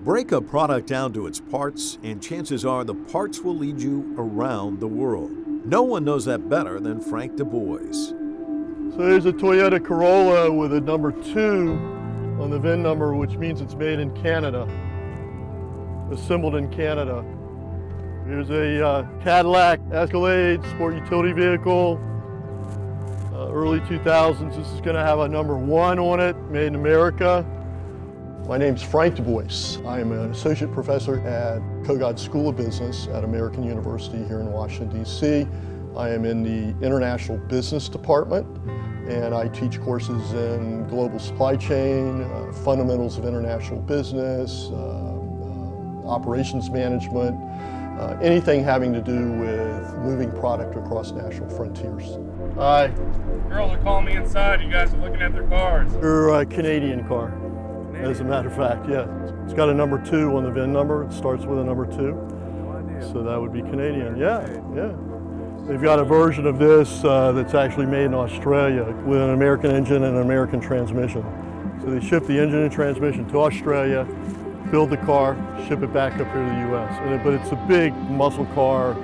Break a product down to its parts, and chances are the parts will lead you around the world. No one knows that better than Frank Du Bois. So here's a Toyota Corolla with a number 2 on the VIN number, which means it's made in Canada, assembled in Canada. Here's a Cadillac Escalade sport utility vehicle, early 2000s. This is going to have a number 1 on it, made in America. My name's Frank Du Bois. I am an associate professor at Kogod School of Business at American University here in Washington, D.C. I am in the International Business Department, and I teach courses in global supply chain, fundamentals of international business, operations management, anything having to do with moving product across national frontiers. Hi. Girls are calling me inside. You guys are looking at their cars. You're a Canadian car. As a matter of fact, yeah. It's got a number 2 on the VIN number. It starts with a number 2. No idea. So that would be Canadian, yeah. They've got a version of this that's actually made in Australia with an American engine and an American transmission. So they ship the engine and transmission to Australia, build the car, ship it back up here to the US. But it's a big muscle car,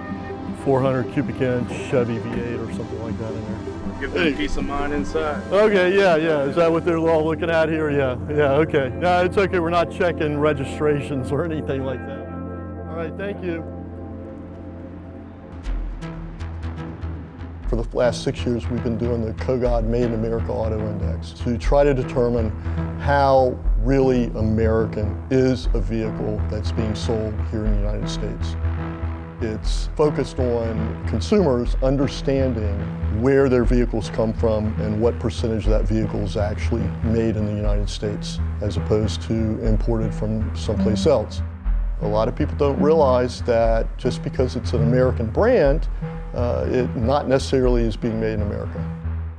400 cubic inch Chevy V8 or something like that in there. Give them peace of mind inside. Okay, yeah. Is that what they're all looking at here? Yeah, okay. No, it's okay. We're not checking registrations or anything like that. All right, thank you. For the last 6 years, we've been doing the Kogod Made in America Auto Index to try to determine how really American is a vehicle that's being sold here in the United States. It's focused on consumers understanding where their vehicles come from and what percentage of that vehicle is actually made in the United States as opposed to imported from someplace else. A lot of people don't realize that just because it's an American brand, it not necessarily is being made in America.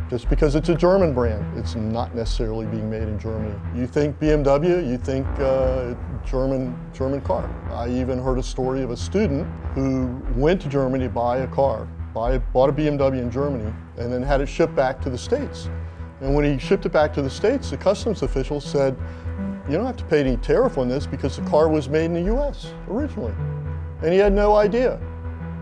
Just because it's a German brand, it's not necessarily being made in Germany. You think BMW, you think German car. I even heard a story of a student who went to Germany to buy a car, bought a BMW in Germany, and then had it shipped back to the States. And when he shipped it back to the States, the customs official said, you don't have to pay any tariff on this because the car was made in the US originally. And he had no idea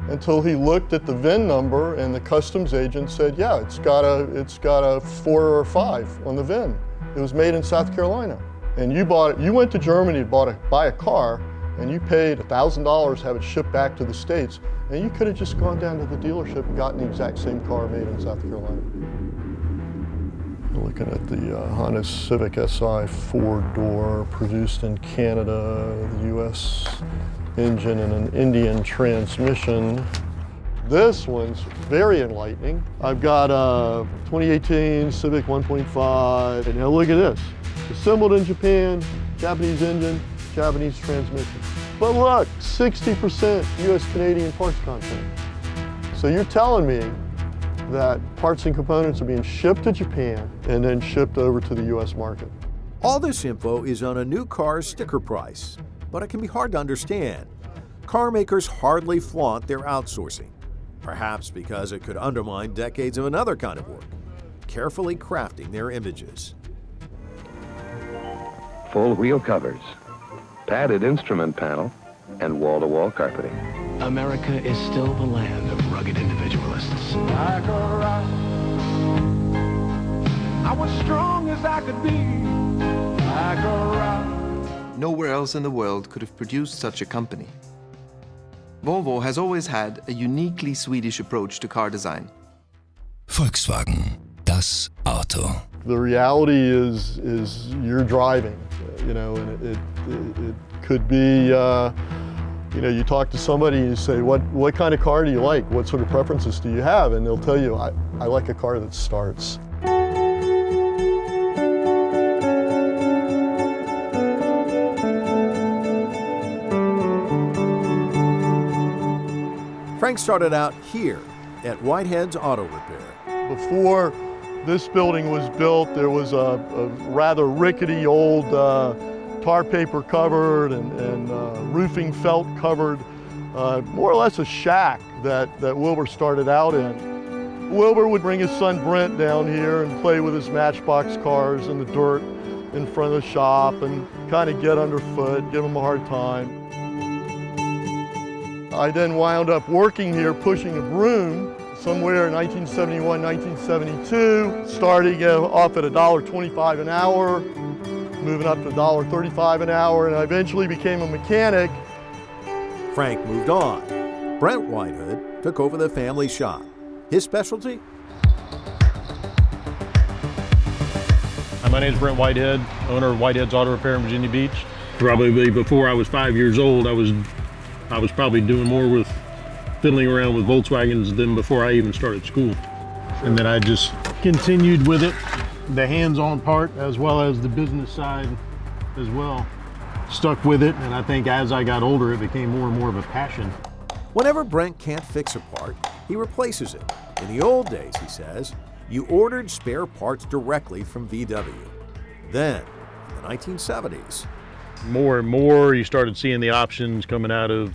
until he looked at the VIN number and the customs agent said, yeah, it's got a 4 or 5 on the VIN. It was made in South Carolina. And you went to Germany to buy a car and you paid $1,000 to have it shipped back to the States, and you could have just gone down to the dealership and gotten the exact same car made in South Carolina. Looking at the Honda Civic Si 4-door, produced in Canada, the US engine and an Indian transmission. This one's very enlightening. I've got a 2018 Civic 1.5, and now look at this. Assembled in Japan, Japanese engine, Japanese transmission. But look, 60% US-Canadian parts content. So you're telling me that parts and components are being shipped to Japan and then shipped over to the US market. All this info is on a new car's sticker price, but it can be hard to understand. Car makers hardly flaunt their outsourcing, perhaps because it could undermine decades of another kind of work, carefully crafting their images. Full wheel covers, padded instrument panel, and wall-to-wall carpeting. America is still the land of rugged individualists. Like a rock, I was strong as I could be. Like a rock. Nowhere else in the world could have produced such a company. Volvo has always had a uniquely Swedish approach to car design. Volkswagen, das Auto. The reality is you're driving, and it could be, you talk to somebody and you say, what kind of car do you like? What sort of preferences do you have? And they'll tell you, I like a car that starts. Frank started out here at Whitehead's Auto Repair. Before this building was built, there was a rather rickety old tar paper covered and roofing felt covered, more or less a shack that Wilbur started out in. Wilbur would bring his son Brent down here and play with his Matchbox cars in the dirt in front of the shop and kind of get underfoot, give them a hard time. I then wound up working here pushing a broom somewhere in 1971, 1972, starting off at $1.25 an hour, moving up to $1.35 an hour, and I eventually became a mechanic. Frank moved on. Brent Whitehood took over the family shop. His specialty? My name is Brent Whitehead, owner of Whitehead's Auto Repair in Virginia Beach. Probably before I was 5 years old, I was probably doing more with fiddling around with Volkswagens than before I even started school. And then I just continued with it, the hands-on part as well as the business side as well. Stuck with it, and I think as I got older, it became more and more of a passion. Whenever Brent can't fix a part, he replaces it. In the old days, he says, you ordered spare parts directly from VW. Then, in the 1970s, More and more, you started seeing the options coming out of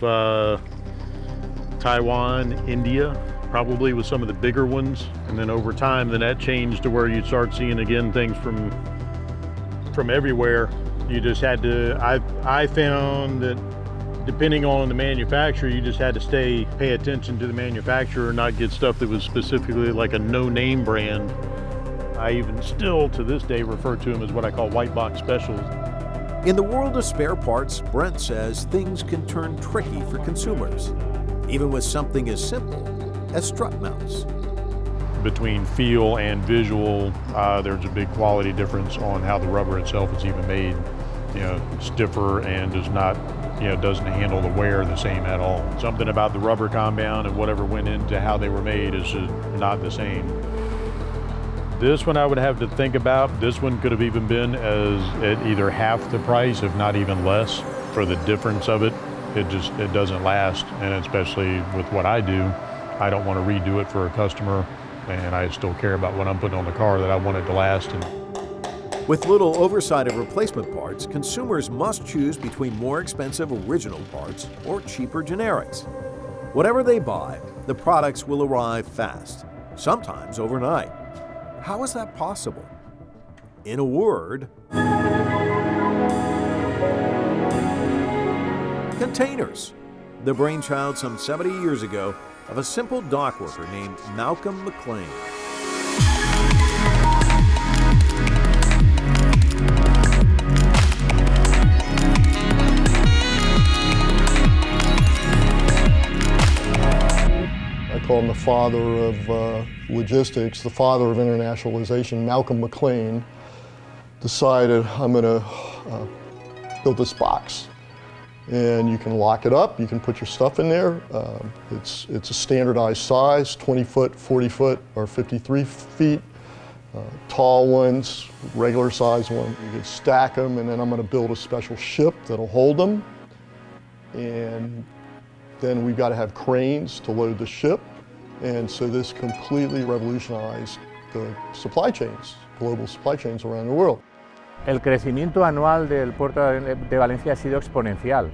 Taiwan, India, probably with some of the bigger ones. And then over time, then that changed to where you'd start seeing again things from everywhere. You just had to, I found that depending on the manufacturer, you just had to pay attention to the manufacturer, not get stuff that was specifically like a no-name brand. I even still, to this day, refer to them as what I call white box specials. in the world of spare parts, Brent says things can turn tricky for consumers, even with something as simple as strut mounts. Between feel and visual, there's a big quality difference on how the rubber itself is even made. You know, stiffer and does not, doesn't handle the wear the same at all. Something about the rubber compound and whatever went into how they were made is just not the same. This one I would have to think about. This one could have even been at either half the price, if not even less, for the difference of it. It doesn't last, and especially with what I do, I don't want to redo it for a customer, and I still care about what I'm putting on the car, that I want it to last. With little oversight of replacement parts, consumers must choose between more expensive original parts or cheaper generics. Whatever they buy, the products will arrive fast, sometimes overnight. How is that possible? In a word, containers. The brainchild some 70 years ago of a simple dock worker named Malcolm McLean. I call him the father of logistics, the father of internationalization. Malcolm McLean decided, I'm going to build this box. And you can lock it up, you can put your stuff in there. It's a standardized size, 20 foot, 40 foot, or 53 feet. Tall ones, regular size one. You can stack them, and then I'm going to build a special ship that'll hold them. And then we've got to have cranes to load the ship. And so this completely revolutionized the supply chains, global supply chains around the world. El crecimiento anual del puerto de Valencia ha sido exponencial.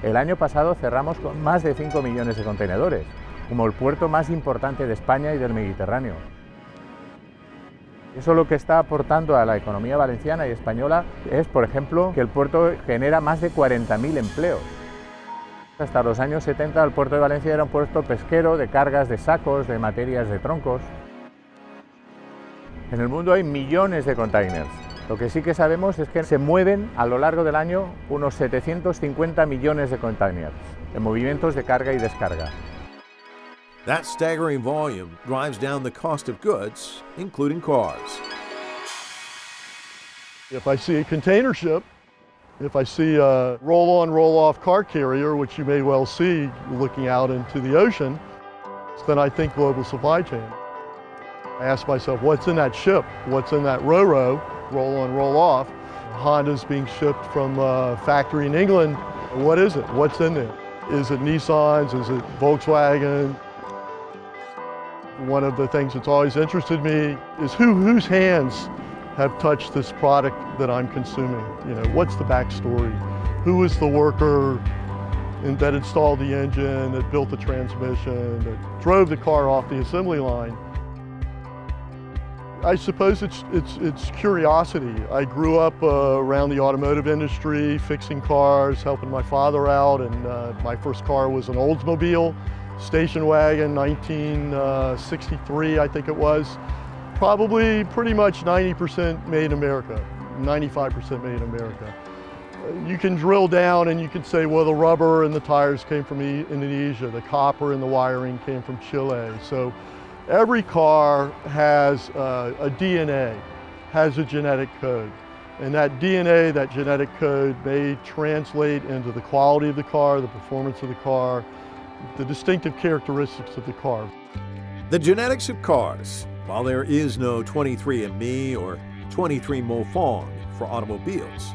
El año pasado cerramos con más de 5 millones de contenedores, como el puerto más importante de España y del Mediterráneo. Eso lo que está aportando a la economía valenciana y española es, por ejemplo, que el puerto genera más de 40.000 empleos. Hasta los años 70 el puerto de Valencia era un puerto pesquero de cargas de sacos, de materias de troncos. En el mundo hay millones de containers. Lo que sí que sabemos es que se mueven a lo largo del año unos 750 millones de containers en movimientos de carga y descarga. That staggering volume drives down the cost of goods, including cars. If I see a container ship, if I see a roll-on, roll-off car carrier, which you may well see looking out into the ocean, then I think global supply chain. I ask myself, what's in that ship? What's in that ro-ro? Roll-on, roll-off. Honda's being shipped from a factory in England. What is it? What's in there? Is it Nissan's? Is it Volkswagen? One of the things that's always interested me is whose hands have touched this product that I'm consuming. What's the backstory? Who was the worker that installed the engine, that built the transmission, that drove the car off the assembly line? I suppose it's curiosity. I grew up around the automotive industry, fixing cars, helping my father out, and my first car was an Oldsmobile station wagon, 1963, I think it was. Probably pretty much 90% made in America, 95% made in America. You can drill down and you can say, well, the rubber and the tires came from Indonesia, the copper and the wiring came from Chile. So every car has a DNA, has a genetic code. And that DNA, that genetic code, may translate into the quality of the car, the performance of the car, the distinctive characteristics of the car. The genetics of cars. While there is no 23andMe or 23moFong for automobiles,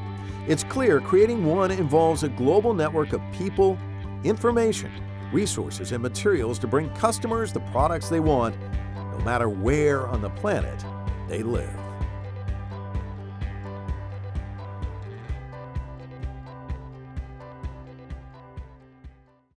it's clear creating one involves a global network of people, information, resources, and materials to bring customers the products they want, no matter where on the planet they live.